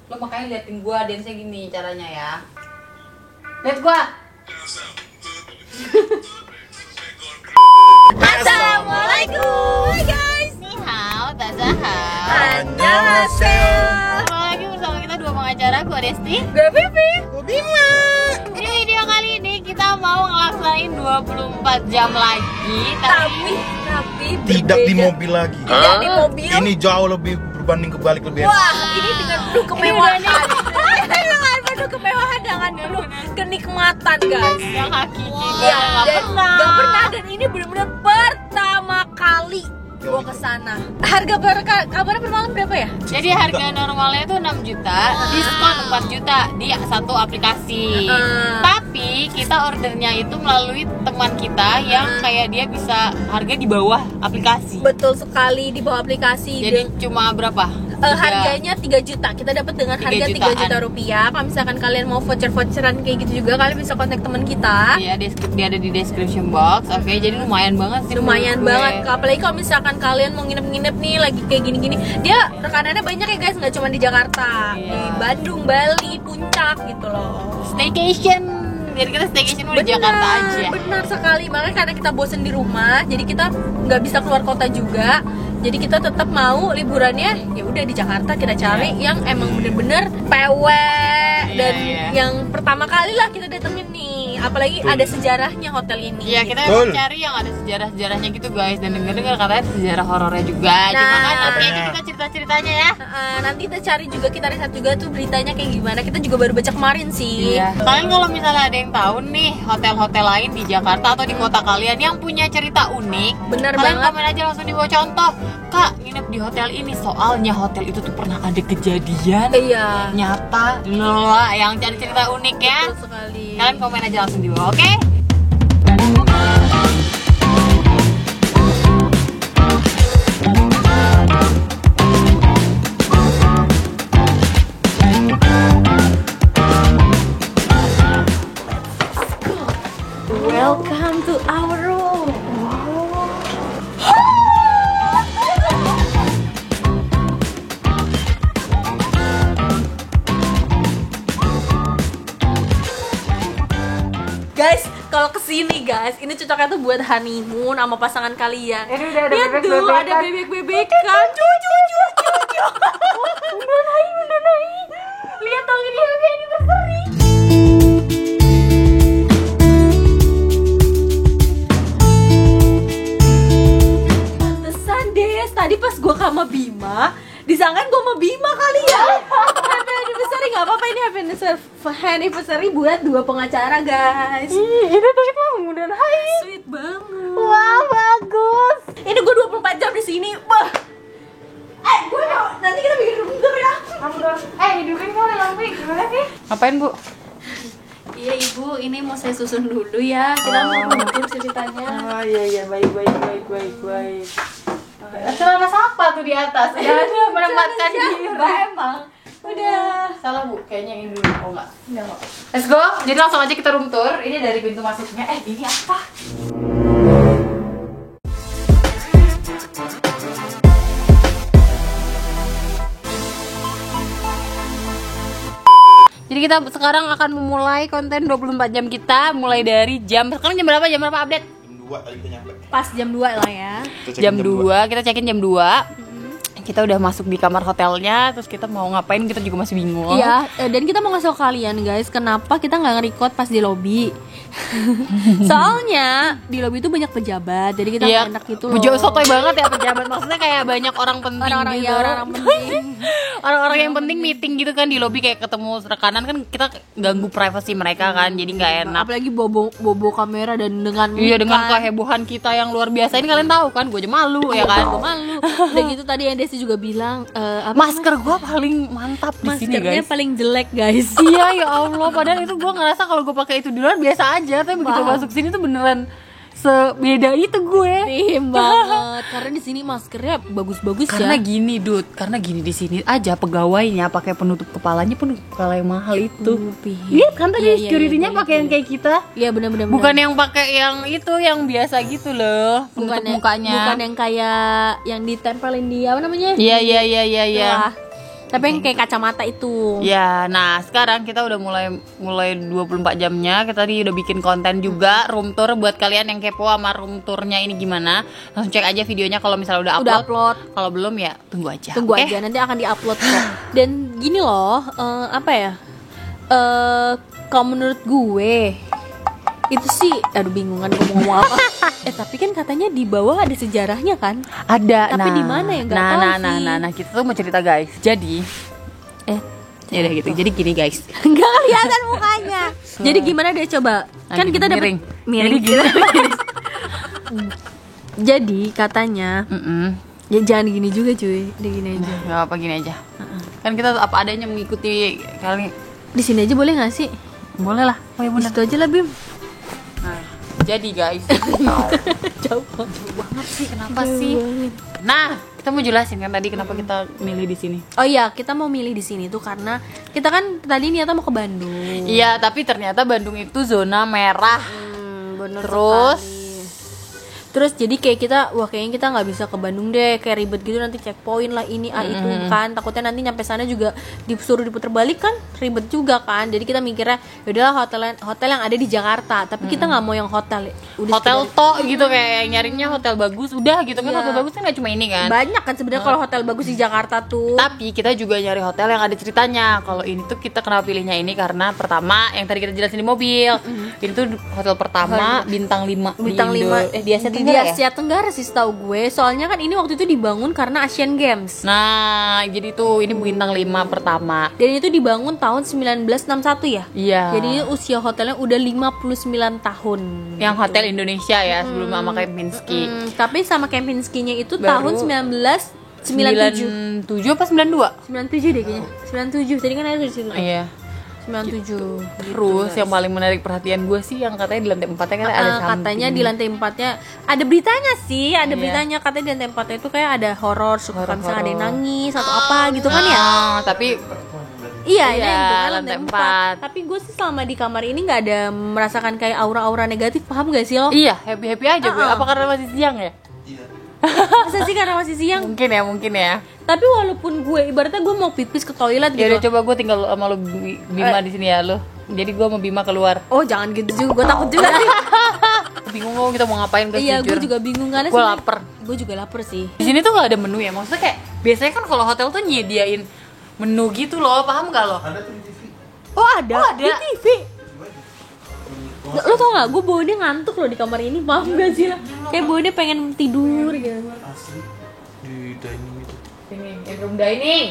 Lo makanya liatin gua dance gini caranya ya. Lihat gua. Assalamualaikum. Hai guys. Ni hao, tazahao. Annyeonghaseyo. Kembali lagi bersama kita dua pengacara, gua Desti, Gue Vivi. Gue Bima. Di video kali ini kita mau ngelaksanain 24 jam lagi, tapi Tidak di berbeda. mobil lagi. Tidak di mobil. Ini jauh lebih berbanding kebalik lebih enak. Wah, ini dengan penuh kemewahan. Dengan penuh kemewahan, dengan penuh kenikmatan, guys. yang hakiki Iya, nggak dan pernah. nggak pernah, dan ini benar-benar pertama kali gua kesana. Harga kabarnya per malam berapa ya? Jadi harga normalnya itu 6 juta, diskon 4 juta di satu aplikasi. Tapi kita ordernya itu melalui teman kita yang kayak dia bisa harga di bawah aplikasi. Betul sekali, di bawah aplikasi. Jadi cuma berapa? Harganya 3 juta. Kita dapat dengan 3 harga 3 jutaan. juta rupiah. Kalau misalkan kalian mau voucher-voucheran kayak gitu juga, kalian bisa kontak teman kita. Iya, dia ada di description box. Oke, jadi lumayan banget sih. Lumayan menurut gue. banget. Apalagi kalau misalkan kalian mau nginep-nginep nih lagi kayak gini-gini. Dia rekanannya banyak ya guys, nggak cuma di Jakarta, Iya. di Bandung, Bali, Puncak gitu loh. Staycation. Jadi kita staycation di Jakarta aja. Benar sekali. Makanya karena kita bosen di rumah, jadi kita nggak bisa keluar kota juga. Jadi kita tetap mau liburannya ya udah di Jakarta, kita cari yang emang bener-bener PW dan yang pertama kali lah kita datengin nih. Apalagi ada sejarahnya hotel ini. Iya, kita Betul. emang cari yang ada sejarah-sejarahnya gitu guys. Dan denger-denger katanya ada sejarah horornya juga. Cuma Nah, kan nanti aja katanya. kita cerita-ceritanya ya. Nanti kita cari juga, kita riset juga tuh beritanya kayak gimana. Kita juga baru baca kemarin sih. Iya. Kalian kalau misalnya ada yang tahu nih hotel-hotel lain di Jakarta atau di kota kalian yang punya cerita unik, Bener kalian banget. komen aja langsung di bawah contoh. Kak, nginep di hotel ini soalnya hotel itu tuh pernah ada kejadian Iya. nyata, loh, yang cari cerita unik ya. Betul sekali. Kalian komen aja langsung di bawah, oke? Welcome to our room. Guys, kalau kesini guys, ini cocoknya tuh buat honeymoon sama pasangan kalian. Ini udah ada Lihat tuh, bebek-bebekan. ada bebek-bebekan. Cucu. Udah naik. Lihat dong ini happy anniversary. Pantesan Des, tadi pas gua sama Bima, disangkan gua sama Bima kali ya. Happy anniversary, nggak apa-apa, ini happy anniversary buat dua pengacara guys. Ini tuh kita mudah hai. Sweet banget. Wah, bagus. Ini gue 24 jam di sini. Wah. Gue nanti kita bikin room tour ya. Hidupin kok lampu gimana sih? Ngapain, Bu? Iya ibu, ini mau saya susun dulu ya. Kita mau room tour ceritanya. Oh iya, baik. Celana siapa tuh di atas? Udah ada menempatkan diri. Emang. Udah. Salah Bu, kayaknya ini dulu. Oh enggak. Let's go. Jadi langsung aja kita room tour. Ini dari pintu masuknya. Ini apa? Jadi kita sekarang akan memulai konten 24 jam kita. Mulai dari sekarang jam berapa? Jam berapa update? Jam 2 tadi kita nyampe. Pas jam 2 lah ya. Kita check-in Jam 2, kita check-in jam 2. Kita udah masuk di kamar hotelnya, terus kita mau ngapain kita juga masih bingung. Iya, dan kita mau ngasih tau kalian guys, kenapa kita nggak nge-record pas di lobby. Soalnya di lobby itu banyak pejabat, jadi kita nggak enak gitu. Bujo sotoy banget ya pejabat. Maksudnya kayak banyak orang penting Orang-orang gitu. ya, orang-orang penting. Orang-orang yang penting meeting gitu kan di lobby, kayak ketemu rekanan kan kita ganggu privasi mereka kan, jadi nggak enak. Apalagi bobo kamera dan dengan Iya, dengan muka. kehebohan kita yang luar biasa ini, kalian tahu kan, gue aja malu ya kan. Gue malu. Dan gitu tadi yang Desi juga bilang Masker gue paling mantap di sini maskernya guys. paling jelek guys. Iya ya Allah, padahal itu gue ngerasa kalau gue pakai itu di luar biasa aja, tapi begitu masuk sini tuh beneran sebeda itu gue. Tim banget. Karena di sini maskernya bagus-bagus Karena ya. gini, karena gini di sini aja pegawainya pakai penutup kepalanya, penutup kepala yang mahal itu. Lihat kan tadi Iya, security-nya iya, pakai yang kayak kita. Iya benar-benar. Bukan yang pakai yang itu yang biasa gitu loh, penutup mukanya. Bukan yang kayak yang ditempelin di apa namanya? Iya. Wah. Tapi yang kayak kacamata itu. Ya, nah sekarang kita udah mulai 24 jamnya. Kita tadi udah bikin konten juga room tour buat kalian yang kepo sama room tournya ini gimana. Langsung cek aja videonya kalau misalnya udah upload. Kalau belum ya tunggu aja. Tunggu aja, nanti akan diupload kok. Dan gini loh, apa ya? Kalau menurut gue itu sih, aduh bingung kan ngomong apa. Tapi kan katanya di bawah ada sejarahnya kan? Ada. Tapi di mana ya? Nggak tahu sih. Nah, kita tuh mau cerita guys. Jadi, ya udah gitu. Jadi gini guys. Nggak kelihatan mukanya. Jadi gimana deh coba? Kan kita dapat miring. Jadi katanya, ya jangan gini juga cuy, udah gini aja. Gak apa gini aja. Kan kita apa adanya mengikuti kali. Di sini aja boleh nggak sih? Boleh lah. Oh ya benar. Itu aja lah Bim. Nah, jadi guys. Jauh banget sih, kenapa sih? Nah, kita mau jelasin kan tadi kenapa kita milih di sini. Oh iya, kita mau milih di sini tuh karena kita kan tadi niatnya mau ke Bandung. Iya, tapi ternyata Bandung itu zona merah. Bener Terus jadi kayak kita, wah kayaknya kita nggak bisa ke Bandung deh, kayak ribet gitu nanti checkpoint lah ini itu kan, takutnya nanti nyampe sana juga disuruh diputer balik kan, ribet juga kan. Jadi kita mikirnya yaudahlah hotel yang ada di Jakarta, tapi kita nggak mau yang hotel hotel tok gitu, kayak nyarinya hotel bagus udah gitu kan. Hotel bagus kan nggak cuma ini kan, banyak kan sebenarnya kalau hotel bagus di Jakarta tuh. Tapi kita juga nyari hotel yang ada ceritanya. Kalau ini tuh kita kenapa pilihnya ini karena pertama yang tadi kita jelasin di mobil, ini tuh hotel pertama bintang 5 di Asia Tenggara sih setahu gue. Soalnya kan ini waktu itu dibangun karena Asian Games. Nah, jadi tuh ini bintang 5 pertama. Dan itu dibangun tahun 1961 ya? Iya. Jadi usia hotelnya udah 59 tahun. Yang gitu. Hotel Indonesia ya, sebelum sama Kempinski. Tapi sama Kempinskinya itu baru tahun 1997 apa 92? 97 deh kayaknya. 97. Tadi kan ada di situ. Iya. 97 gitu. Terus yang paling menarik perhatian gue sih yang katanya di lantai 4-nya kan ada something. Katanya di lantai 4-nya ada beritanya sih, ada beritanya katanya di lantai 4-nya itu kayak ada horor, suka misalnya ada yang nangis atau apa gitu kan ya. Tapi Iya, itu kan lantai 4. Tapi gue sih selama di kamar ini nggak ada merasakan kayak aura-aura negatif, paham gak sih lo? Iya, happy aja gue. Apa karena masih siang ya? Masa sih karena masih siang? Mungkin ya. Tapi walaupun gue ibaratnya gue mau pipis ke toilet gitu. Ya udah coba gue tinggal sama lo Bima di sini ya lo. Jadi gue mau Bima keluar. Oh jangan gitu juga, gue takut juga sih. Bingung kita mau ngapain guys. Iya, gue juga bingung karena gue lapar. Gue juga lapar sih. Di sini tuh nggak ada menu ya, maksudnya kayak biasanya kan kalau hotel tuh nyediain menu gitu loh, paham gak lo? Ada tuh di TV. Oh ada di TV. Lo tau gak, gue bawa dia ngantuk loh di kamar ini, paham gak sih lah? Kayak bawa dia pengen tidur gitu. Asli di dining itu. Ini room dining.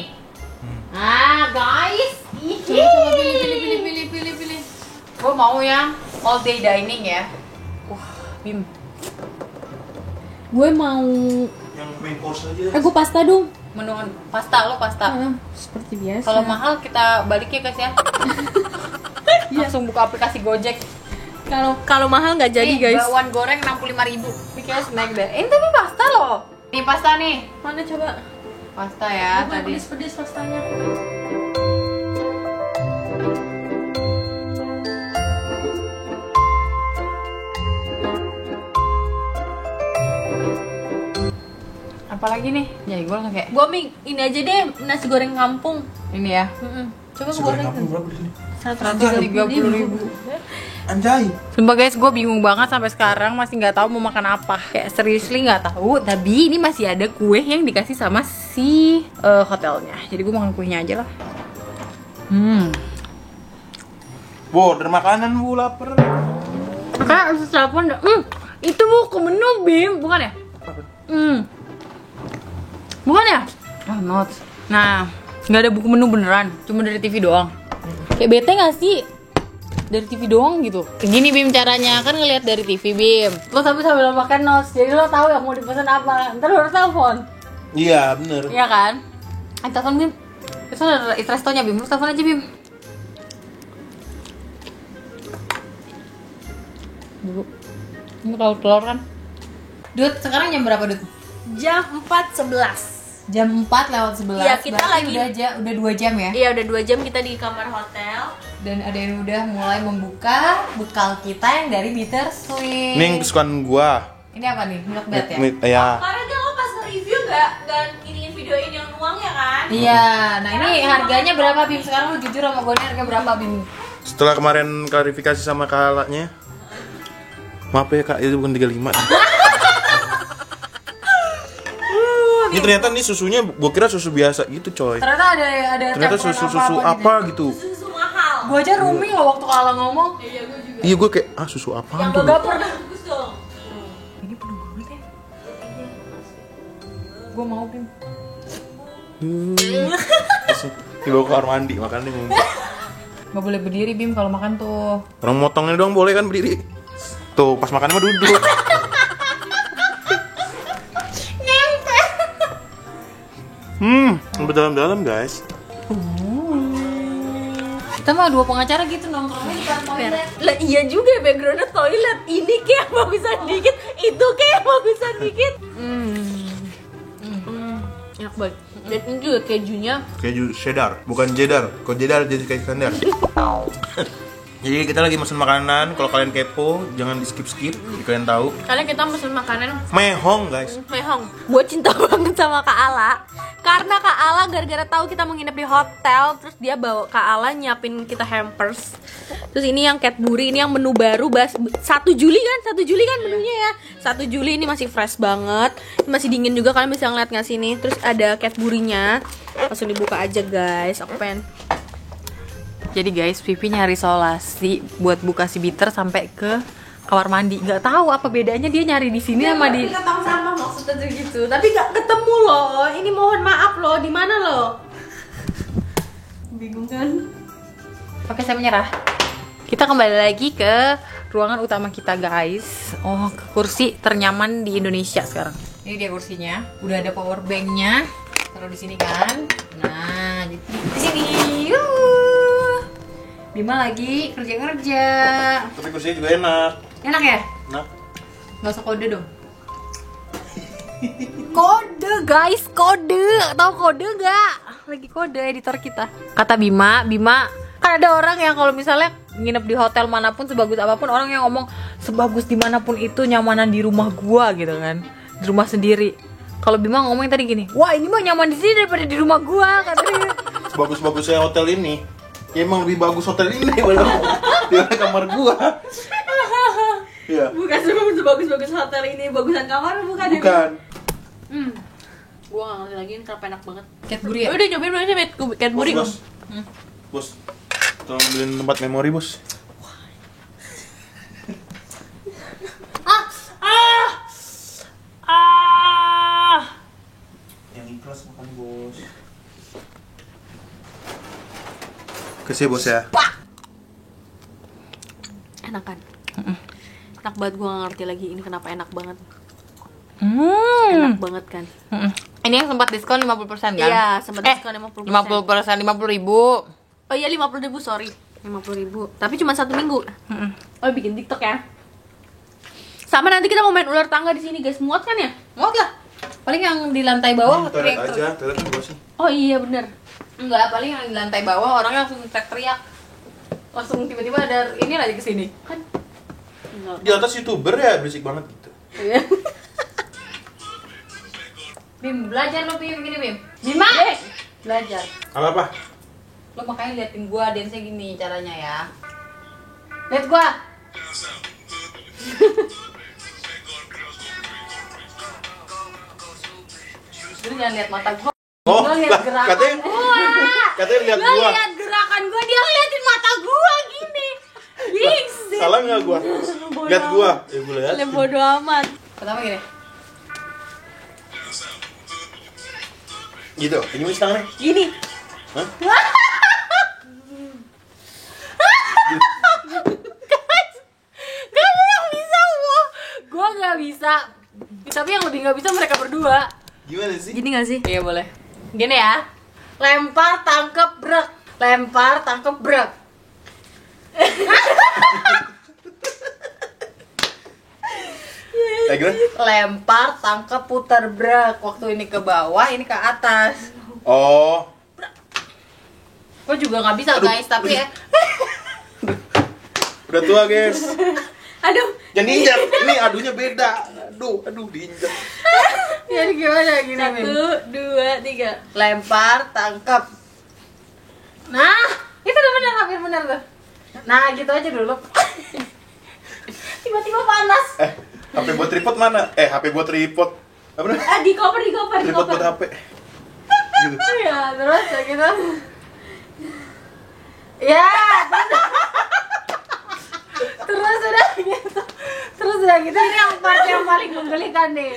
Guys, Coba pilih. gue mau yang all day dining ya. Wah, Bim. Gue mau. Yang main course aja. Gue pasta dong. Menu pasta, lo pasta. Seperti biasa. Kalau mahal kita balik ya guys ya. Langsung buka aplikasi Gojek. Kalau mahal nggak jadi guys. Bakwan goreng 65.000. Ini kayak snack deh. Ini tapi pasta loh. Ini pasta nih. Mana coba? Pasta ya tadi. Pedes pastanya. Apalagi nih? Ya gue langsung kayak. Gue ini aja deh, nasi goreng kampung. Ini ya. Coba gue Goreng goreng. kampung berapa di sini? 130.000. Anjay. Sumpah guys, gue bingung banget sampai sekarang masih nggak tahu mau makan apa. Kayak seriously nggak tahu. Tapi ini masih ada kue yang dikasih sama si hotelnya. Jadi gue makan kuenya aja lah. Bu, order makanan bu, lapar. Kakak harus telepon. Itu bu ke menu Bim, bukan ya? Bukan ya? Oh, not. Nah, nggak ada buku menu beneran, cuma dari TV doang. Kayak bete nggak sih? Dari TV doang gitu. Gini Bim caranya, kan ngelihat dari TV Bim. Lo sambil makan notes, jadi lo tahu yang mau dipesan apa. Ntar lo harus telepon. Iya, bener. Iya kan? Telepon Bim. Itu ada restonya Bim, lo telepon aja Bim. Bu, ini kalau telur kan? Dut, sekarang jam berapa Dut? Jam 4.11. Jam 4:11. Iya, kita lagi udah 2 jam ya. Iya, udah 2 jam kita di kamar hotel. Dan ada yang udah mulai membuka bekal kita yang dari Bittersweet. Ini kesukaan gua. Ini apa nih? Milk Bed ya? Ya. Karena dia lo pas nge-review nggak ngiriin video videoin yang nuangnya kan? Iya, nah ini harganya berapa Bim? Sekarang lu jujur sama gue, ini harga berapa Bim? Setelah kemarin klarifikasi sama kalaknya, maaf ya kak, itu bukan 35. Ini ternyata nih susunya, gua kira susu biasa gitu coy. Ternyata ada Ternyata campuran susu apa gitu. Susu mahal. Gue aja rooming loh waktu Kala ngomong. Iya, gue juga. Iya gue kayak susu apaan Yang tuh? gue gak pernah. Bagus dong. Ini penuh banget ya. Gue mau Bim. Dibawa ke kamar mandi makannya ngumpet. Gak boleh berdiri Bim kalau makan tuh. Orang motongnya doang boleh kan berdiri. Tuh pas makannya mah duduk. Dalam-dalam guys. Kita mah dua pengacara gitu nongkrongnya di depan toilet. Lah iya juga backgroundnya toilet. Ini kayak bagusan dikit, itu kayak bagusan dikit. Enak banget. Dan ini juga kejunya. Keju cheddar, bukan jedar. Kalau jedar jadi kayak standar. Jadi kita lagi mesen makanan. Kalau kalian kepo, jangan di skip-skip. Jadi kalian tahu. Karena kita pesen makanan Mehong guys. Mehong. Gue cinta banget sama Kak Ala. Karena Kak Ala gara-gara tahu kita mau nginep di hotel, terus dia bawa Kak Ala nyiapin kita hampers. Terus ini yang Cadbury, ini yang menu baru 1 Juli kan menunya ya. 1 Juli ini masih fresh banget. Masih dingin juga, kalian bisa ngeliat nggak sini. Terus ada Cadbury-nya. Langsung dibuka aja guys. Aku pengen. Jadi guys, Vivi nyari solasi buat buka si bitter sampai ke kamar mandi. Nggak tahu apa bedanya dia nyari di sini sama di. Kita tong sampah maksudnya gitu. Tapi nggak ketemu loh. Ini mohon maaf loh. Di mana loh? Bingung kan? Oke, saya menyerah. Kita kembali lagi ke ruangan utama kita guys. Oh, ke kursi ternyaman di Indonesia sekarang. Ini dia kursinya. Udah ada power banknya. Taruh di sini kan. Nah, di sini. Bima lagi kerja. Tapi kursinya juga enak. Enak ya? Enak. Nggak usah kode dong. Kode guys, kode. Tahu kode nggak? Lagi kode editor kita. Kata Bima kan ada orang yang kalau misalnya nginep di hotel manapun sebagus apapun, orang yang ngomong sebagus dimanapun itu nyamanan di rumah gua gitu kan, di rumah sendiri. Kalau Bima ngomongin tadi gini, wah ini mah nyaman di sini daripada di rumah gua katanya. Bagus-bagusnya hotel ini. Ya emang lebih bagus hotel ini daripada kamar gua. Iya. Bukan sebagus-bagus hotel ini, bagusan kamar bukan? Bukan. Gua nggak ngerti lagi, ini kenapa enak banget. Cadbury ya? Udah nyobain belum sih Cadbury? Bos. Bos. Tolong beliin tempat memori, Bos. Yang ikhlas makan, Bos. Kasih ya, Bos ya. Enak kan? Enak banget, gue gak ngerti lagi ini kenapa enak banget. Enak banget kan? Ini yang sempat diskon 50% kan? Iya, sempat diskon 50%. 50.000. Oh iya 50.000, sorry 50.000. Tapi cuma 1 minggu. Oh bikin TikTok ya? Sama nanti kita mau main ular tangga di sini guys, muat kan ya? Muat lah. Paling yang di lantai bawah Toilet teriak. aja, toilet kan Bos. Oh iya bener. Enggak, paling yang di lantai bawah orangnya langsung teriak. Langsung tiba-tiba ada ini lagi kesini. Kan? Enggak. Di atas YouTuber ya berisik banget gitu. Iya. Bim, belajar lo Bim, gini Bim. Bima! Belajar. Apa? Lo makanya liatin gua dance-nya gini caranya ya. Lihat gua. Terus jangan lihat mata gua. Oh, Lo lihat gerakan katanya lihat Lo gua. lihat gerakan gua, dia liatin mata gua gini. Gingsi. Salah nggak gua? Lihat gua. Ya gua lihat. Lihat bodo amat. Pertama gini. Gitu. Ini mesti tangannya. Gini. Hah? Gak yang bisa gua. Gua gak bisa. Tapi yang lebih gak bisa mereka berdua. Gimana sih? Gini gak sih? Iya boleh. Gini ya. Lempar, tangkep, brek. Lempar, tangkep, brek. Gimana? Lempar, tangkep, putar, brek. Waktu ini ke bawah, ini ke atas. Oh. Gua juga gak bisa guys, tapi ya. Udah tua, guys. Aduh. Jangan diinjak. Ini adunya beda. Aduh, diinjak. Jadi gimana gini? 1, 2, 3. Lempar, tangkap. Nah, itu udah benar, hampir benar tuh. Nah, gitu aja dulu. Tiba-tiba panas. HP buat tripod mana? HP buat tripod. Apa namanya? Di koper. Tripod buat HP. Gitu. Ya, terus ya gitu. Ya, terus udah gitu. Terus udah gitu, ini yang part yang paling menggelikan nih.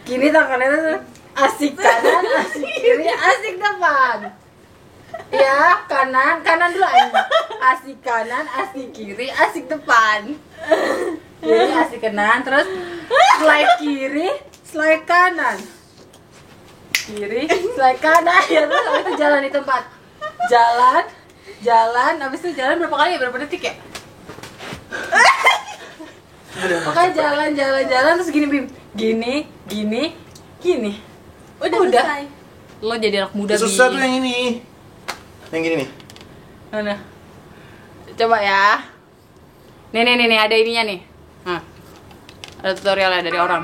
Gini tangannya tuh asik kanan, asik kiri, asik depan. Ya, kanan dulu aja. Asik kanan, asik kiri, asik depan. Jadi asik kanan, terus slide kiri, slide kanan. Kiri, slide kanan. Ya terus habis itu jalan di tempat. Jalan, habis itu jalan berapa kali ya? Berapa detik ya? Pokoknya jalan terus gini Bim. Gini. Udah. Selesai. Lo jadi anak muda, Bim. Susah tuh yang ini. Yang gini nih. Mana? Coba ya. Nih, ada ininya nih. Ada tutorialnya dari orang.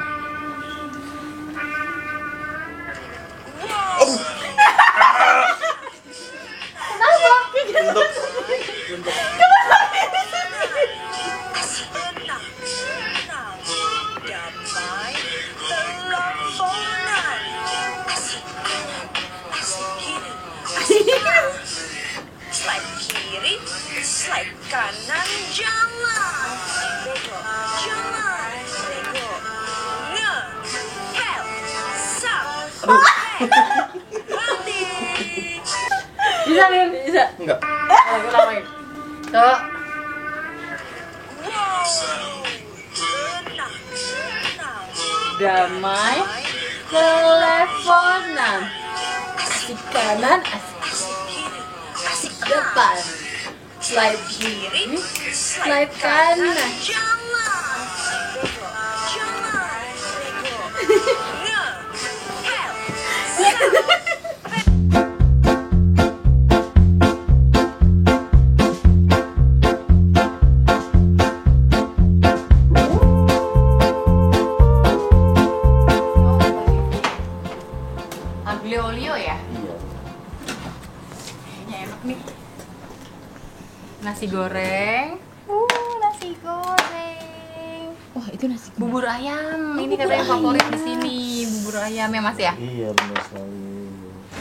Untuk damai teleponan slide kiri slide kanan jalan lego ngepel berhenti Bisa, Bim? Bisa. enggak. Kita main. Tuh. Damai teleponan. Asik kanan, asik depan. Slide kiri, slide kanan. Aglio olio ya? Iya. Kayaknya enak nih. Nasi goreng. Nasi goreng. Wah, itu nasi bubur ayam. Ini katanya favorit di sini, bubur ayam ya, Mas ya? Iya, benar sekali.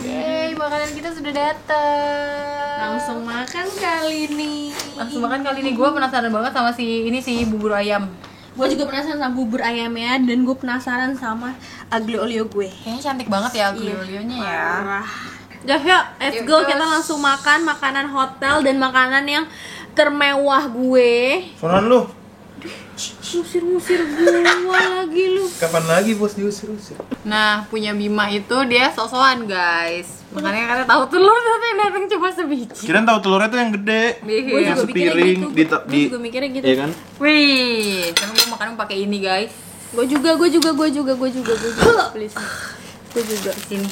Yeay, makanan kita sudah datang. Langsung makan kali ini. Langsung makan kali ini. Gue penasaran banget sama ini sih bubur ayam. Gue juga penasaran sama bubur ayamnya dan gue penasaran sama aglio olio gue. Kayaknya cantik banget ya aglio olionya ya. Udah yuk, let's Yuk, go. gas. Kita langsung makan makanan hotel dan makanan yang termewah gue. Sonan lu. Musir-musir gue lagi lu. Kapan lagi bos diusir-usir? Nah, punya Bima itu dia sok-sokan, guys. Makanya katanya tahu telur ternyata yang datang cuma sebiji. Kirain tahu telurnya tuh yang gede. Gue Iya. juga mikirnya sepiring gitu. di Gue juga mikirnya gitu. Iya kan? Wih, sekarang gue makan pakai ini, guys. Gue juga. Please. Gue juga. Di sini.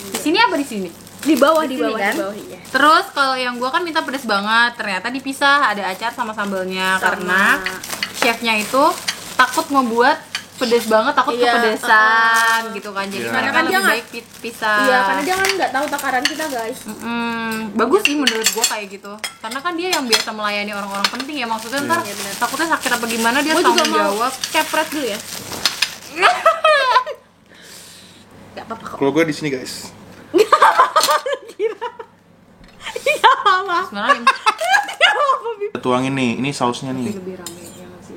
Di sini apa di sini? Di bawah, Di di sini bawah, kan? di bawah, iya. Terus kalau yang gua kan minta pedas banget, ternyata dipisah, ada acar sama sambelnya karena chefnya itu takut membuat pedas banget, takut Iya, kepedesan gitu kan. Jadi Iya. mereka Karena lebih dia nggak- baik pisah. Iya, karena dia kan nggak tahu takaran kita, guys. Bagus sih menurut gua kayak gitu. Karena kan dia yang biasa melayani orang-orang penting ya, maksudnya ntar Iya, benar. takutnya sakit apa gimana dia Gue juga tanggung mau jawab. kepret dulu ya. Gak apa-apa kok. Kalau gue di sini guys. Sebenarnya Kita tuangin nih, ini sausnya nih. lebih rame yang si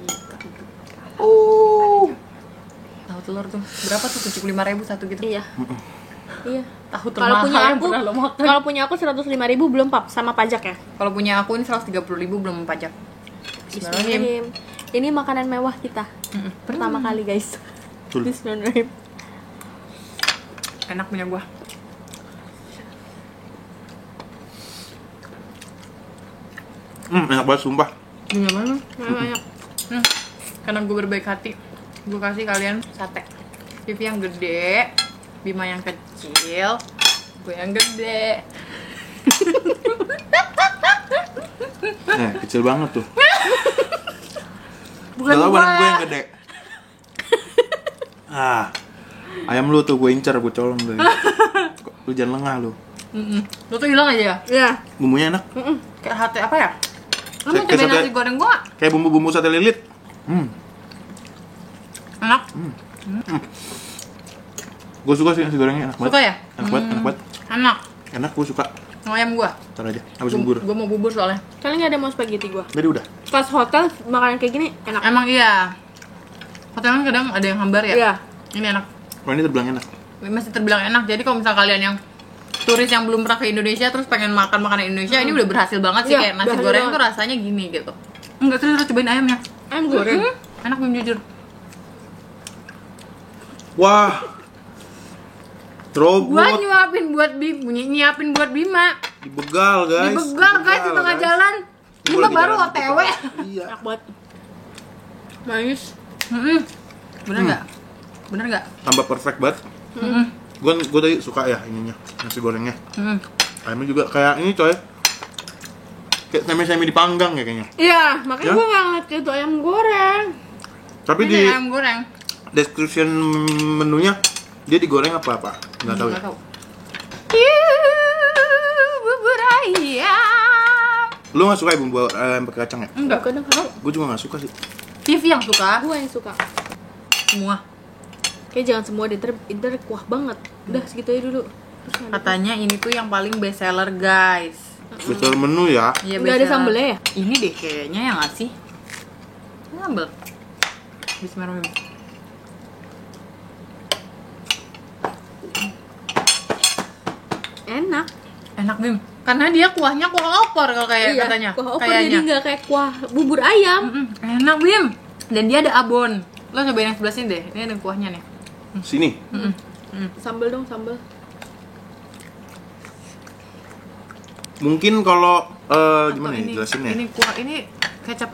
Oh. Tahu telur tuh berapa tuh? 75.000 satu gitu. Iya. Iya. Tahu Kalau termahal punya yang aku, pernah lo makan. kalau punya aku 105.000 belum sama pajak ya. Kalau punya aku ini 130.000 belum pajak. Bismillahirrahmanirrahim. Ini makanan mewah kita. Pertama kali, guys. Betul. Bismillahirrahmanirrahim. Enak punya gua. Enak banget sumpah. Punya mana? Banyak. Karena gue berbaik hati, gue kasih kalian sate. Vivi yang gede, Bima yang kecil, gue yang gede. Kecil banget tuh. Bukan Gak tau gua. badan gue yang gede. Ayam lu tuh gue incar, gue colong deh. Lu jangan lengah lu. Lu tuh hilang aja ya? Iya. Bumbunya enak. Kayak hati apa ya? Lu mau Kayak cobain sate- nasi goreng gua nggak? Kayak bumbu-bumbu sate lilit. Enak? Gue suka sih nasi gorengnya, enak banget. Suka ya? Enak banget, enak banget. Enak. Enak, gue suka. Mau ayam gua? Ntar aja, habis bubur. Gua mau bubur soalnya. Kalian nggak ada mau spaghetti gua. Tadi udah. Pas hotel makanan kayak gini enak. Emang iya. Hotel kan kadang ada yang hambar ya? Iya. Ini enak. Oh, ini terbilang enak. Masih terbilang enak. Jadi kalau misal kalian yang turis yang belum pernah ke Indonesia terus pengen makan makanan Indonesia, ini udah berhasil banget sih. Iya, Kayak nasi berhasil goreng banget. tuh rasanya gini gitu. Enggak, terus cobain ayamnya. Ayam goreng. Enak Bim, jujur. Wah. Gua Robot nyuapin buat nyiapin buat Bima. dibegal, guys. Dibegal guys di tengah guys. jalan. Gua Bima lagi baru jalan, OTW. Iya. Enak banget. Manis. Bener nggak? Bener nggak? Tambah perfect banget. Gue tadi suka ya ininya, nasi gorengnya. Ayamnya juga kayak ini coy. Kayak semi-semi dipanggang ya kayaknya. Iya, makanya Ya? gua nggak ngerti itu ayam goreng. Tapi Ini di ayam goreng. description menunya dia digoreng apa-apa? Nggak tahu ya. Nggak tahu. Bubur ayam. Lu nggak suka ya bumbu ayam pakai kacang ya? Enggak. Kadang kadang Gue juga nggak suka sih. Vivi yang suka. gua yang suka. Semua. Kayak jangan semua deh, ntar kuah banget. Udah segitu aja dulu. Terus nggak ada- Katanya ini tuh yang paling best seller guys. Besar menu ya. Iya, Nggak ada best seller. sambelnya ya? Ini deh kayaknya yang ngasih. Sambel. Bismillahirrahmanirrahim. Enak. Enak Bim. Karena dia kuahnya kuah opor kalau kayak katanya. Kuah opor kayaknya. jadi nggak kayak kuah bubur ayam. Enak Bim. Dan dia ada abon. Lo cobain yang sebelah sini deh. Ini ada kuahnya nih. Sini. Sambel dong, sambel. Mungkin kalau gimana Atau ya jelasinnya? Ini kuah ini kecap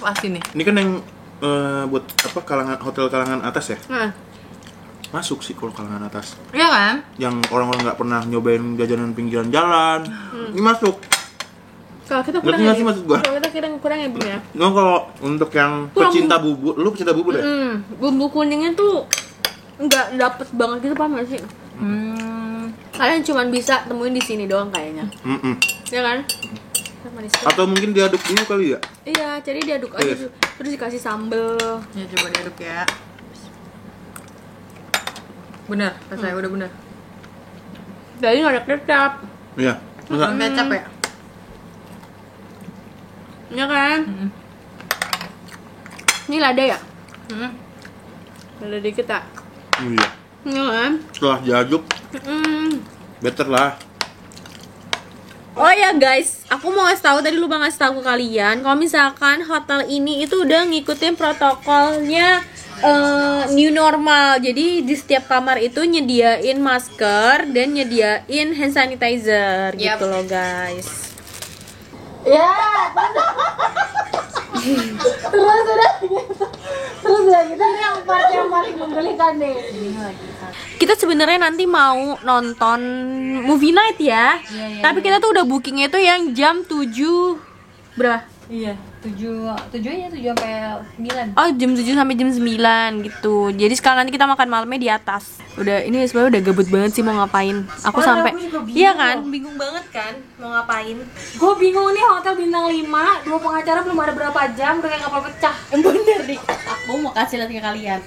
asin nih. Ini kan yang buat apa hotel kalangan atas ya? Nah, Masuk sih kalau kalangan atas. Iya kan? Yang orang-orang nggak pernah nyobain jajanan pinggiran jalan, ini masuk. kalau kita kurang Ngerti nggak ya, sih Bim? maksud gua? Kalau kita kurang ya, Bim ya. Nggak kalau untuk yang Kurang. pecinta bubur, lu pecinta bubur ya? Bumbu kuningnya tuh nggak dapet banget gitu, paham gak sih? Kalian cuman bisa temuin di sini doang kayaknya. Ya kan? Manis banget. Atau mungkin diaduk dulu kali ya? Iya, jadi diaduk aja Yes. tuh. Terus dikasih sambel. Ya coba diaduk ya. Bener, saya udah bener. Jadi nggak ada kecap. Iya. Enggak. Bukan kecap ya? Ya kan? Ini lada ya? Lada dikit tak? Iya. Ya kan? Setelah diaduk, better lah. Oh ya guys, aku mau ngasih tahu, tadi lupa ngasih tahu ke kalian kalau misalkan hotel ini itu udah ngikutin protokolnya new normal. Jadi di setiap kamar itu nyediain masker dan nyediain hand sanitizer gitu loh guys. Ya. Terus udah kita ini yang part yang paling menggelikan deh. Kita sebenarnya nanti mau nonton movie night ya. Tapi kita tuh udah bookingnya itu yang jam 7 berapa? Iya, 7 aja 7 sampai 9. Oh, jam 7 sampai jam 9 gitu. Jadi sekarang nanti kita makan malamnya di atas. Udah ini sebenarnya udah gabut banget sih mau ngapain. Aku sampai iya kan? Bingung banget kan mau ngapain. Gue bingung nih, hotel bintang 5, 2 pengacara belum ada berapa jam udah kayak kapal pecah. Bener nih. Aku mau kasih lihat ke kalian.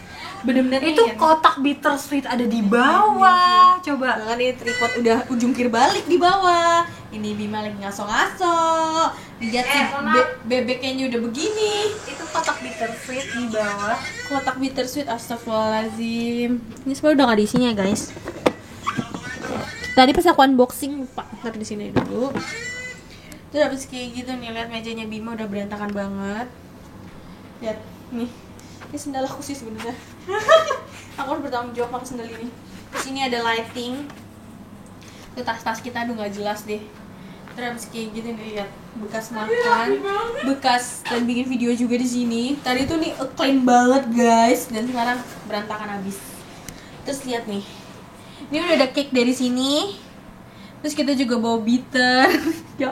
Bener-bener Itu kotak bittersweet ada di bawah. Coba. Jangan ini tripod udah jungkir balik di bawah. Ini Bima lagi ngaso-ngaso. Lihat sih bebeknya udah begini. Itu kotak bittersweet di bawah. Kotak bittersweet, astagfirullahaladzim. Ini sebenarnya udah gak ada isinya guys. Tadi pas aku unboxing lupa. Ntar di sini dulu. Terus habis kayak gitu nih, lihat mejanya Bima udah berantakan banget. Lihat nih. Ini sendal aku sih sebenarnya. Aku harus bertanggung jawab pakai sendal ini. Terus ini ada lighting. Itu tas-tas kita aduh gak jelas deh. Terus habis kayak gitu nih, lihat bekas makan, bekas dan bikin video juga di sini. Tadi tuh nih clean banget guys, dan sekarang berantakan habis. Terus lihat nih, ini udah ada cake dari sini. Terus kita juga bawa bitter. Ya.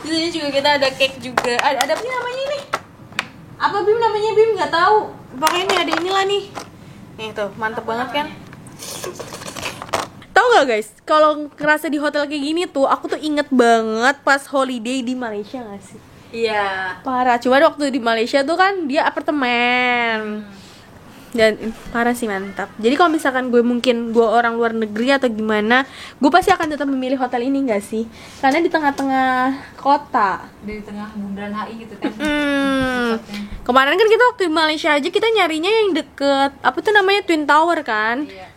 Terus ini juga kita ada cake juga. Ada apa sih namanya ini? Apa Bim namanya Bim? Nggak tahu. Pokoknya ini ada inilah nih. Nih tuh, mantep banget kan? Tahu nggak guys, kalau ngerasa di hotel kayak gini tuh, aku tuh inget banget pas holiday di Malaysia nggak sih? Iya. Parah, cuma waktu di Malaysia tuh kan dia apartemen. Dan parah sih, mantap. Jadi kalau misalkan gue orang luar negeri atau gimana, gue pasti akan tetap memilih hotel ini nggak sih? Karena di tengah-tengah kota. Dari tengah bundaran HI gitu kan. Kemarin kan kita waktu di Malaysia aja kita nyarinya yang deket apa tuh namanya Twin Tower kan? Iya.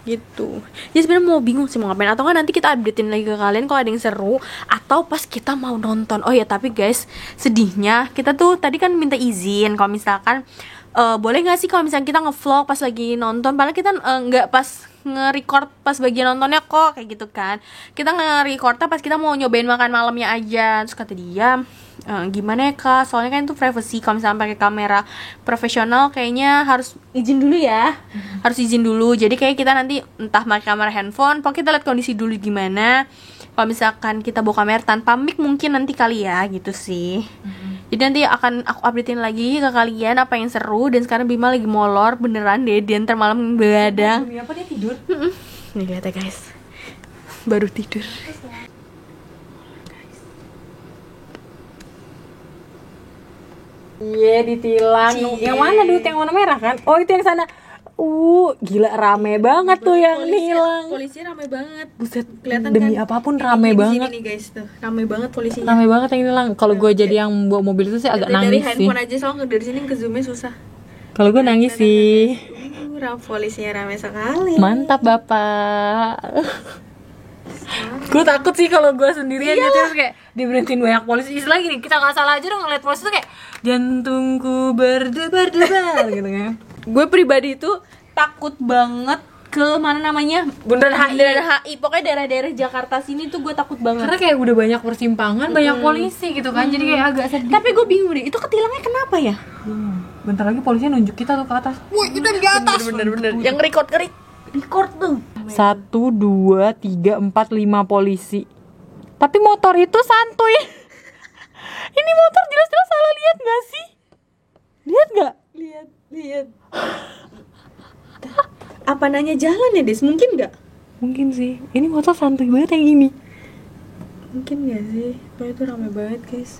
Gitu. Jadi sebenarnya mau bingung sih mau ngapain, atau kan nanti kita updatein lagi ke kalian kalau ada yang seru atau pas kita mau nonton. Oh ya, tapi guys, sedihnya kita tuh tadi kan minta izin kalau misalkan boleh nggak sih kalau misalnya kita ngevlog pas lagi nonton, padahal kita nggak pas nge-record pas bagian nontonnya kok, kayak gitu kan. Kita nge-recordnya pas kita mau nyobain makan malamnya aja. Terus kata dia, gimana ya kak, soalnya kan itu privacy, kalau misalnya pakai kamera profesional kayaknya harus izin dulu ya. Harus izin dulu, jadi kayak kita nanti entah pakai kamera handphone, pokoknya kita lihat kondisi dulu gimana. Kalau misalkan kita bawa kamera tanpa mic mungkin nanti kali ya, gitu sih. Jadi nanti akan aku updatein lagi ke kalian apa yang seru. Dan sekarang Bima lagi molor beneran deh, dia ntar malam begadang. Demi apa dia tidur? Nih lihat ya guys, baru tidur. Iya, ditilang. Yang mana Dut? Yang warna merah kan? Oh, itu yang sana. Gila rame banget tuh yang nilang. Polisi rame banget. Buset, Kelihatan demi kan? apapun Ini rame di banget. sini nih guys tuh, rame banget polisinya. Rame banget yang nilang. Kalau gue jadi yang bawa mobil itu sih agak dari nangis sih. handphone aja soalnya dari sini ke zoomnya susah. Kalau gue nangis sih. Polisinya rame sekali. Mantap bapak. Gue takut sih kalau gue sendirian gitu, terus kayak diberhentiin banyak polisi. Istilah gini, kita nggak salah aja dong ngeliat polisi tuh kayak jantungku berdebar-debar gitu kan. Gue pribadi tuh takut banget ke mana namanya Bundaran HI. Bundaran HI. Pokoknya daerah-daerah Jakarta sini tuh gue takut banget. Karena kayak udah banyak persimpangan, banyak polisi gitu kan. Jadi kayak agak sedih. Tapi gue bingung deh, itu ketilangnya kenapa ya? Bentar lagi polisinya nunjuk kita tuh ke atas. Wah, kita di atas. Bener-bener. Yang record tuh. 1, 2, 3, 4, 5 polisi. Tapi motor itu santuy. Ini motor jelas-jelas salah lihat gak sih? Lihat gak? Lihat. Apa nanya jalan ya, Des? Mungkin nggak? Mungkin sih. Ini motor santuy banget yang ini. Mungkin nggak sih? Pokoknya itu rame banget, guys.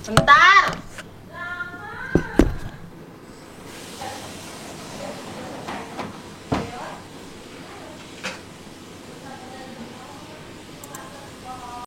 Bentar.